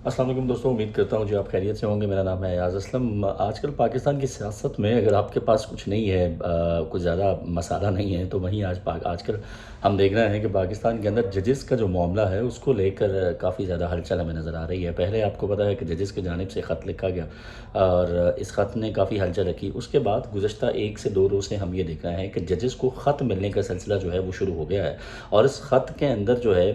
अस्सलाम वालेकुम दोस्तों, उम्मीद करता हूँ जी आप खैरियत से होंगे। मेरा नाम है अयाज़ असलम। आजकल पाकिस्तान की सियासत में अगर आपके पास कुछ नहीं है, कुछ ज़्यादा मसाला नहीं है, तो वहीं आजकल हम देख रहे हैं कि पाकिस्तान के अंदर जजेस का जो मामला है उसको लेकर काफ़ी ज़्यादा हलचल हमें नज़र आ रही है। पहले आपको पता है कि जजेस की जानिब से ख़त लिखा गया और इस ख़त ने काफ़ी हलचल रखी। उसके बाद गुज़श्ता 1 से 2 रोज़ से हम ये देख रहे हैं कि जजेस को ख़त मिलने का सिलसिला जो है वो शुरू हो गया है। और इस ख़त के अंदर जो है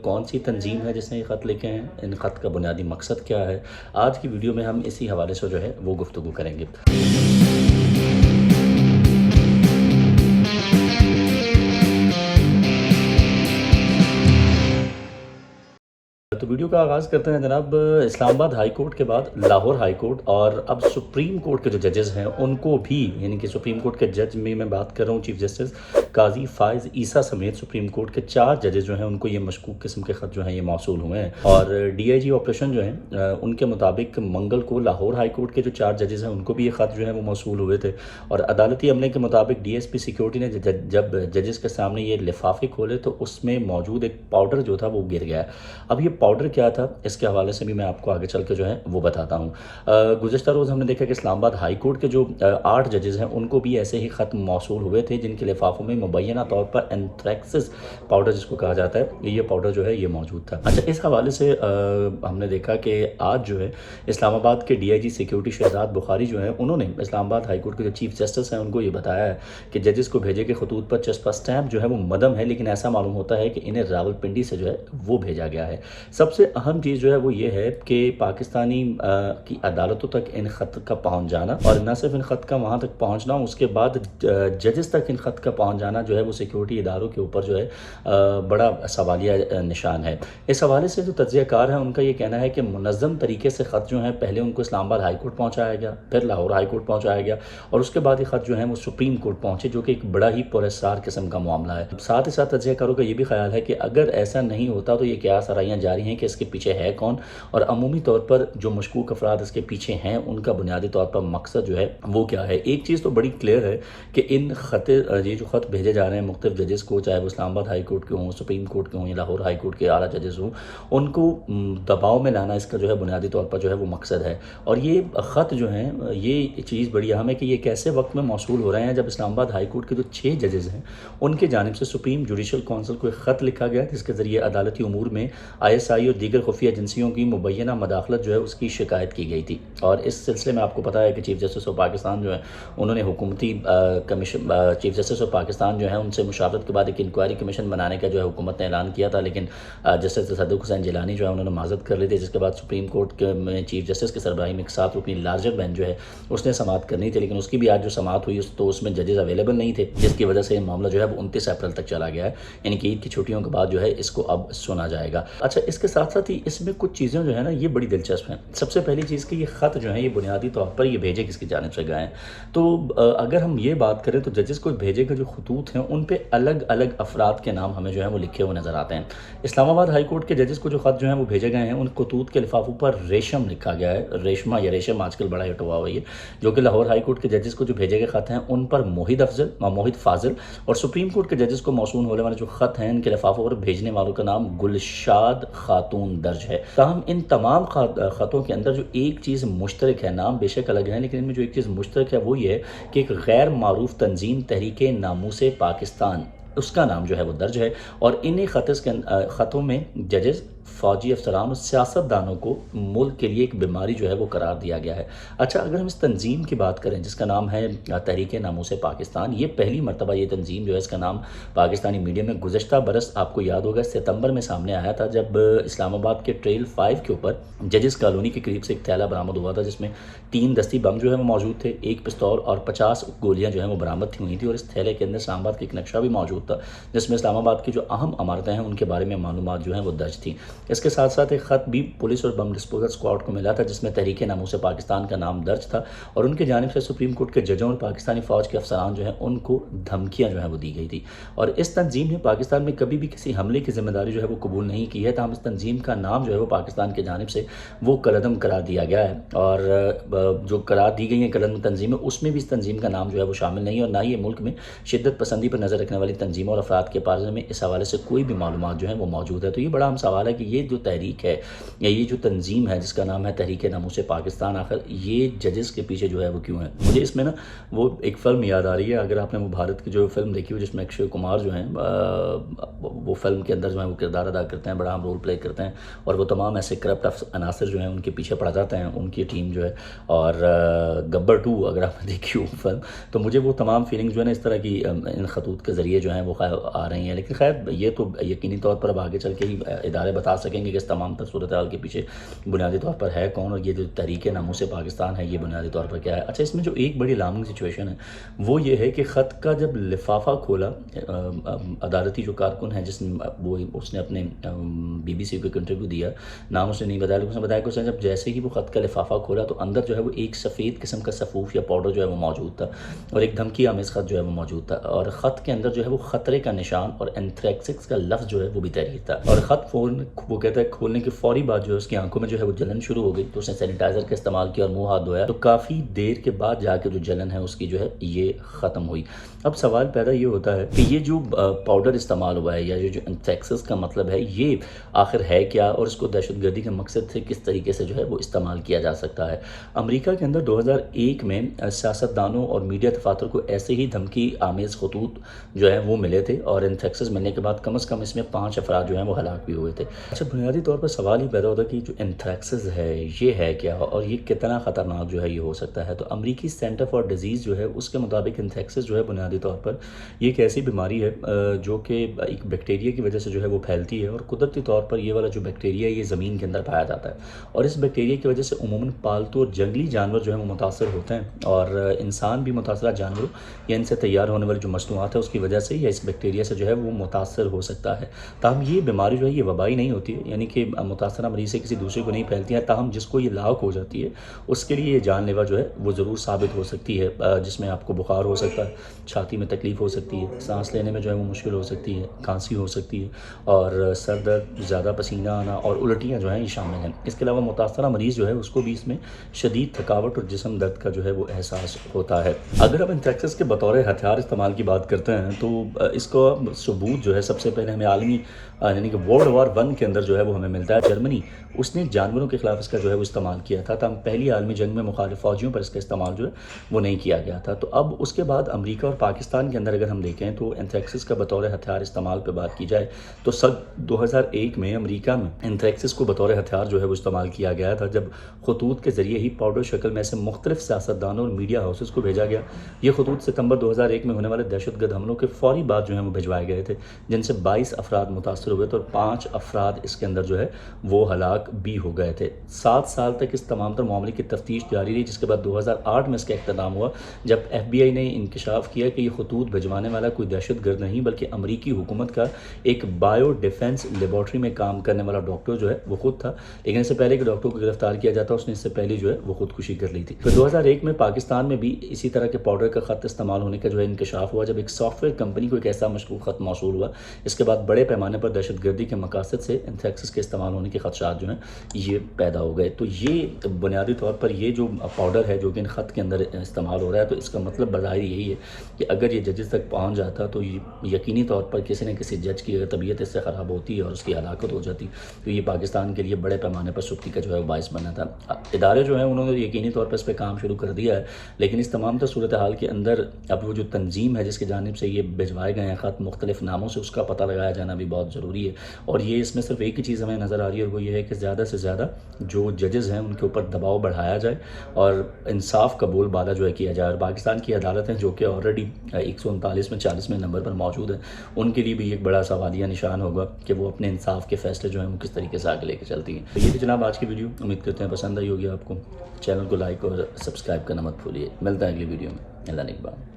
कौन सी तंजीम है जिसने ये ख़त लिखे हैं, इन ख़त का बुनियादी मकसद क्या है, आज की वीडियो में हम इसी हवाले से जो है वो गुफ्तगू करेंगे। तो वीडियो का आगाज़ करते हैं जनाब। इस्लामाबाद हाई कोर्ट के बाद लाहौर हाई कोर्ट और अब सुप्रीम कोर्ट के जो जजेस हैं उनको भी, यानी कि सुप्रीम कोर्ट के जज में मैं बात कर रहा हूँ, चीफ जस्टिस काजी फ़ाइज़ ईसा समेत सुप्रीम कोर्ट के 4 जजेस जो हैं उनको ये मशकूक किस्म के ख़त जो हैं ये मौसूल हुए हैं। और DIG ऑपरेशन जो हैं उनके मुताबिक मंगल को लाहौर हाई कोर्ट के जो 4 जजेस हैं उनको भी ये ख़त जो है वो मौसूल हुए थे। और अदालती अमले के मुताबिक DSP सिक्योरिटी ने जब जजेस के सामने ये लिफाफे खोले तो उसमें मौजूद एक पाउडर जो था वो गिर गया। अब ये पाउडर क्या था, इसके हवाले से भी मैं आपको आगे चल के जो है वो बताता हूँ। गुज़श्ता रोज़ हमने देखा कि इस्लामाबाद हाई कोर्ट के जो 8 जजेस हैं उनको भी ऐसे ही ख़त मौसूल हुए थे जिनके लिफाफों में मुबैना तौर पर एंथ्रेक्सिस पाउडर जिसको कहा जाता है, ये पाउडर जो है ये मौजूद था। अच्छा, इस हवाले से हमने देखा कि आज जो है इस्लामाबाद के DIG सिक्योरिटी शहजाद बुखारी जो है उन्होंने इस्लामाबाद हाई कोर्ट के जो चीफ जस्टिस हैं उनको ये बताया है कि जजेस को भेजे के खतूत पर चस्पा स्टैम्प जो है वो मदम है, लेकिन ऐसा मालूम होता है कि इन्हें रावलपिंडी से जो है वो भेजा गया है। सबसे अहम चीज़ जो है वो ये है कि पाकिस्तानी की अदालतों तक इन ख़त का पहुँच जाना, और न सिर्फ इन ख़त का वहाँ तक पहुँचना, उसके बाद जजेस तक इन ख़त का पहुँच जाना जो है वो सिक्योरिटी इदारों के ऊपर जो है बड़ा सवालिया निशान है। इस हवाले से जो तज्ज़ियाकार हैं उनका ये कहना है कि मुनज़्ज़म तरीके से ख़त जो हैं पहले उनको इस्लामाबाद हाई कोर्ट पहुँचाया गया, फिर लाहौर हाई कोर्ट पहुँचाया गया, और उसके बाद ये ख़त जो हैं वो सुप्रीम कोर्ट पहुँचे, जो कि एक बड़ा ही पुरस्कार किस्म का मामला है। साथ ही साथ तज्ज़ियाकारों का ये भी ख्याल है कि अगर ऐसा नहीं होता तो ये क्या सराहियाँ जारी हैं कि इसके पीछे है कौन, और अमूमी तौर पर जो मशकूक अफराद इसके पीछे हैं उनका बुनियादी तौर पर मकसद जो है वो क्या है। एक चीज़ तो बड़ी क्लियर है कि इन ये जो ख़त भेजे जा रहे हैं मुख्तलिफ जजेस को, चाहे वो इस्लामाबाद हाई कोर्ट के हों, सुप्रीम कोर्ट के हों या लाहौर हाई कोर्ट के आला जजेस हों, उनको दबाव में लाना इसका जो है बुनियादी तौर पर जो है वो मकसद है। और ये ख़त जो हैं ये चीज़ बड़ी अहम है कि ये कैसे वक्त में मौसूल हो रहे हैं जब इस्लामाबाद हाई कोर्ट के जो 6 जजेस हैं उनके जानिब से सुप्रीम जुडिशल काउंसिल को एक ख़त लिखा गया जिसके ज़रिए अदालती उमूर में ISI और दीगर खुफिया एजेंसियों की मुबैना मदाखलत जो है उसकी शिकायत की गई थी। और इस सिलसिले में आपको पता है कि चीफ जस्टिस ऑफ पाकिस्तान जो है उन्होंने हुकूमती commission, chief justice of Pakistan जो है उनसे मुशावरत के बाद एक इंक्वायरी कमीशन बनाने का जो है हुकूमत ने ऐलान किया था, लेकिन जस्टिस सदुक हुसैन जिलानी जो है उन्होंने माजत कर ली थी, जिसके बाद सुप्रीम कोर्ट के में चीफ जस्टिस की सरबराही में एक 7 रुकनी लार्जर बेंच जो है उसने समाअत करनी थी, लेकिन उसकी भी आज जो समाअत हुई तो उसमें जजेस अवेलेबल नहीं थे, जिसकी वजह से मामला जो है वो 29 अप्रैल तक चला गया है, यानी कि ईद की छुट्टियों के बाद जो है इसको अब सुना जाएगा। अच्छा, इसके साथ साथ ही इसमें कुछ चीज़ें जो है ना ये बड़ी दिलचस्प हैं। सबसे पहली चीज़ कि ये ख़त जो है ये बुनियादी तौर पर ये भेजे किसकी जानिब से गए हैं। तो अगर हम ये बात करें तो जजेस को भेजे के जो खतूत हैं उन पे अलग अलग अफराद के नाम हमें जो है वो लिखे हुए नज़र आते हैं। इस्लामाबाद हाई कोर्ट के जजेस को जो ख़त जो है वो भेजे गए हैं उन खतूत के लिफाफों पर रेशम लिखा गया है, रेशमा या रेशम आजकल बड़ा हिट हुआ हुआ है, जो कि लाहौर हाई कोर्ट के जजेस को जो भेजे गए ख़त हैं उन पर मोहित फाजिल, और सुप्रीम कोर्ट के जजेस को मौसूल होने वाले जो ख़त हैं इनके लिफाफों पर भेजने वालों का नाम गुलशाद खातून दर्ज है। ताहम इन तमाम ख़तों के अंदर जो एक चीज़ मुश्तरक है, नाम बेशक अलग है लेकिन इनमें जो एक चीज़ मुश्तरक है वो ये है कि एक गैर मारूफ तंजीम तहरीक नामूसे पाकिस्तान उसका नाम जो है वो दर्ज है, और इन्हीं ख़तों में जजेस, फ़ौजी अफसरान और सियासतदानों को मुल्क के लिए एक बीमारी जो है वो करार दिया गया है। अच्छा, अगर हम इस तंजीम की बात करें जिसका नाम है तहरीक नामूसे पाकिस्तान, ये पहली मरतबा ये तंजीम जो है इसका नाम पाकिस्तानी मीडिया में गुज़श्ता बरस आपको याद होगा सितंबर में सामने आया था, जब इस्लामाबाद के ट्रेल 5 के ऊपर जजेस कॉलोनी के करीब से एक थैला बरामद हुआ था जिसमें 3 दस्ती बम जो है वो मौजूद थे, एक पिस्तौल और 50 गोलियाँ जो हैं वो बरामद हुई थी, और इस थैले के अंदर इस्लामाबाद का एक नक्शा भी मौजूद था जिसमें इस्लामाबाद की जो अहम इमारतें हैं उनके बारे में मालूमात जो हैं वो दर्ज थी। इसके साथ साथ एक ख़त भी पुलिस और बम डिस्पोजल स्क्वाड को मिला था जिसमें तहरीक नामूसे पाकिस्तान का नाम दर्ज था, और उनकी जानिब से सुप्रीम कोर्ट के जजों और पाकिस्तानी फ़ौज के अफसरान जो हैं उनको धमकियाँ जो हैं वो दी गई थी। और इस तंजीम ने पाकिस्तान में कभी भी किसी हमले की जिम्मेदारी जो है वो कबूल नहीं की है, तमाम इस तंजीम का नाम जो है वो पाकिस्तान की जानिब से वो कलअदम करार दिया गया है, और जो करार दी गई है कलअदम तंजीमें उसमें भी इस तंजीम का नाम जो है वो शामिल नहीं है, और ना ही ये मुल्क में शिद्दत पसंदी पर नज़र रखने वाली तंजीमों और अफराद के बारे में इस हवाले से कोई भी मालूमात जो है वो मौजूद है। तो ये बड़ा हम सवाल है کہ یہ جو تحریک ہے یا یہ جو تنظیم ہے جس کا نام ہے تحریک ناموس پاکستان، آخر یہ ججز کے پیچھے جو ہے وہ کیوں ہے؟ مجھے اس میں نا وہ ایک فلم یاد آ رہی ہے، اگر آپ نے وہ بھارت کی جو فلم دیکھی ہو جس میں اکشے کمار جو ہیں وہ فلم کے اندر جو ہے وہ کردار ادا کرتے ہیں، بڑا اہم رول پلے کرتے ہیں، اور وہ تمام ایسے کرپٹ عناصر جو ہیں ان کے پیچھے پڑ جاتے ہیں، ان کی ٹیم جو ہے. اور گبر 2 اگر آپ نے دیکھی ہو فلم، تو مجھے وہ تمام فیلنگز جو ہے نا اس طرح کی ان خطوط کے ذریعے جو ہیں وہ آ رہی ہیں. لیکن خیر یہ تو یقینی طور پر اب آگے چل کے ہی ادارے بتا سکیں گے کہ اس تمام تر صورتحال کے پیچھے بنیادی طور پر ہے کون، اور یہ جو تحریک ناموس پاکستان ہے یہ بنیادی طور پر کیا ہے. اچھا، اس میں جو ایک بڑی الارمنگ سچویشن ہے وہ یہ ہے کہ خط کا جب لفافہ کھولا، عدالتی جو کارکن ہے جس نے اس نے اپنے BBC کو انٹرویو دیا، نام اس نے نہیں بتایا، لیکن اس نے بتایا کہ اس نے جب جیسے ہی وہ خط کا لفافہ کھولا تو اندر جو ہے وہ ایک سفید قسم کا سفوف یا پاؤڈر جو ہے وہ موجود تھا، اور ایک دھمکی آمیز خط جو ہے وہ موجود تھا، اور خط کے اندر جو ہے وہ خطرے کا نشان اور اینتھریکسس کا لفظ جو ہے وہ بھی تحریر تھا. اور خط وہ کہتا ہے کھولنے کے فوری بعد جو ہے اس کی آنکھوں میں جو ہے وہ جلن شروع ہو گئی، تو اس نے سینیٹائزر کا استعمال کیا اور منہ ہاتھ دھویا، تو کافی دیر کے بعد جا کے جو جلن ہے اس کی جو ہے یہ ختم ہوئی. اب سوال پیدا یہ ہوتا ہے کہ یہ جو پاؤڈر استعمال ہوا ہے یا جو اینتھریکسس کا مطلب ہے یہ آخر ہے کیا، اور اس کو دہشت گردی کے مقصد سے کس طریقے سے جو ہے وہ استعمال کیا جا سکتا ہے. امریکہ کے اندر 2001 میں سیاستدانوں اور میڈیا دفاتر کو ایسے ہی دھمکی آمیز خطوط جو ہیں وہ ملے تھے، اور اینتھریکسس ملنے کے بعد کم از کم اس میں 5 افراد جو ہیں وہ ہلاک بھی ہوئے تھے. اچھا، بنیادی طور پر سوال ہی پیدا ہوتا ہے کہ جو اینتھریکسس ہے یہ ہے کیا، اور یہ کتنا خطرناک جو ہے یہ ہو سکتا ہے. تو امریکی سینٹر فار ڈیزیز جو ہے اس کے مطابق اینتھریکسس جو ہے بنیادی طور پر یہ ایک ایسی بیماری ہے جو کہ ایک بیکٹیریا کی وجہ سے جو ہے وہ پھیلتی ہے، اور قدرتی طور پر یہ والا جو بیکٹیریا ہے یہ زمین کے اندر پایا جاتا ہے، اور اس بیکٹیریا کی وجہ سے عموماً پالتو اور جنگلی جانور جو ہیں وہ متاثر ہوتے ہیں، اور انسان بھی متاثرہ جانوروں یا ان سے تیار ہونے والی جو مصنوعات ہے اس کی وجہ سے یا اس بیکٹیریا سے جو ہے وہ متاثر ہو سکتا ہے. تاہم یہ بیماری جو ہے یہ وبائی نہیں ہوتی ہے، یعنی کہ متاثرہ مریض سے کسی دوسرے کو نہیں پھیلتی ہے، تاہم جس کو یہ لاحق ہو جاتی ہے اس کے لیے یہ جان لیوا جو ہے وہ ضرور ثابت ہو سکتی ہے، جس میں آپ کو بخار ہو سکتا ہے، چھاتی میں تکلیف ہو سکتی ہے، سانس لینے میں جو ہے وہ مشکل ہو سکتی ہے، کھانسی ہو سکتی ہے، اور سر درد، زیادہ پسینہ آنا اور الٹیاں جو ہیں یہ شامل ہیں. اس کے علاوہ متاثرہ مریض جو ہے اس کو بھی اس میں شدید تھکاوٹ اور جسم درد کا جو ہے وہ احساس ہوتا ہے. اگر اب اینتھریکسس کے بطور ہتھیار استعمال کی بات کرتے ہیں تو اس کو ثبوت جو ہے سب سے پہلے ہمیں عالمی یعنی کہ ورلڈ وار 1 کے اندر جو ہے وہ ہمیں ملتا ہے. جرمنی اس نے جانوروں کے خلاف اس کا جو ہے وہ استعمال کیا تھا، تاہم پہلی عالمی جنگ میں مخالف فوجیوں پر اس کا استعمال جو ہے وہ نہیں کیا گیا تھا. تو اب اس کے بعد امریکہ اور پاکستان کے اندر اگر ہم دیکھیں تو اینتھریکسس کا بطور ہتھیار استعمال پہ بات کی جائے تو سن 2001 میں امریکہ میں اینتھریکسس کو بطور ہتھیار جو ہے وہ استعمال کیا گیا تھا، جب خطوط کے ذریعے ہی پاؤڈر شکل میں سے مختلف سیاستدانوں اور میڈیا ہاؤسز کو بھیجا گیا. یہ خطوط ستمبر 2001 میں ہونے والے دہشت گرد حملوں کے فوری بعد جو ہیں وہ بھجوائے گئے تھے، جن سے 22 افراد متاثر ہوئے تھے اور 5 افراد اس کے اندر جو ہے وہ ہلاک بھی ہو گئے تھے. 7 سال تک اس تمام تر معاملے کی تفتیش جاری رہی، جس کے بعد 2008 میں اس کا اختتام ہوا جب FBI نے انکشاف کیا کہ یہ خطوط بھجوانے والا کوئی دہشت گرد نہیں بلکہ امریکی حکومت کا ایک بایو ڈیفنس لیبارٹری میں کام کرنے والا ڈاکٹر جو ہے وہ خود تھا. لیکن اس سے پہلے کہ ڈاکٹر کو گرفتار کیا جاتا اس نے اس سے پہلے جو ہے وہ خودکشی کر لی تھی. پھر 2001 میں پاکستان میں بھی اسی طرح کے پاؤڈر کا خط استعمال ہونے کا جو ہے انکشاف ہوا، جب ایک سافٹ ویئر کمپنی کو ایک ایسا مشکوک خط موصول ہوا. اس کے بعد بڑے پیمانے پر دہشت گردی کے مقاصد سے اینتھریکسس کے استعمال ہونے کے خدشات جو ہیں یہ پیدا ہو گئے. تو یہ بنیادی طور پر یہ جو پاؤڈر ہے جو کہ ان خط کے اندر استعمال ہو رہا ہے، تو اس کا مطلب بظاہر یہی ہے کہ اگر یہ ججز تک پہنچ جاتا تو یقینی طور پر کسی نہ کسی جج کی اگر طبیعت اس سے خراب ہوتی ہے اور اس کی ہلاکت ہو جاتی تو یہ پاکستان کے لیے بڑے پیمانے پر سختی کا جو ہے باعث بنا تھا. ادارے جو ہیں انہوں نے یقینی طور پر اس پہ کام شروع کر دیا ہے، لیکن اس تمام تر صورتحال کے اندر اب وہ جو تنظیم ہے جس کی جانب سے یہ بھجوائے گئے ہیں خط مختلف ناموں سے، اس کا پتہ لگایا جانا بھی بہت ضروری ہے. اور یہ اس میں صرف ایک ہی چیز ہمیں نظر آ رہی ہے، اور وہ یہ ہے کہ زیادہ سے زیادہ جو ججز ہیں ان کے اوپر دباؤ بڑھایا جائے اور انصاف کا بول بالا جو ہے کیا جائے. اور پاکستان کی عدالتیں جو کہ آلریڈی 139 میں 40 نمبر پر موجود ہیں، ان کے لیے بھی ایک بڑا سوالیہ نشان ہوگا کہ وہ اپنے انصاف کے فیصلے جو ہیں وہ کس طریقے سے آگے لے کے چلتی ہیں. تو یہ تھی جناب آج کی ویڈیو، امید کرتے ہیں پسند آئی ہوگی آپ کو. چینل کو لائک اور سبسکرائب کرنا مت بھولیے. ملتا ہے اگلی ویڈیو میں. اللہ نگہبان.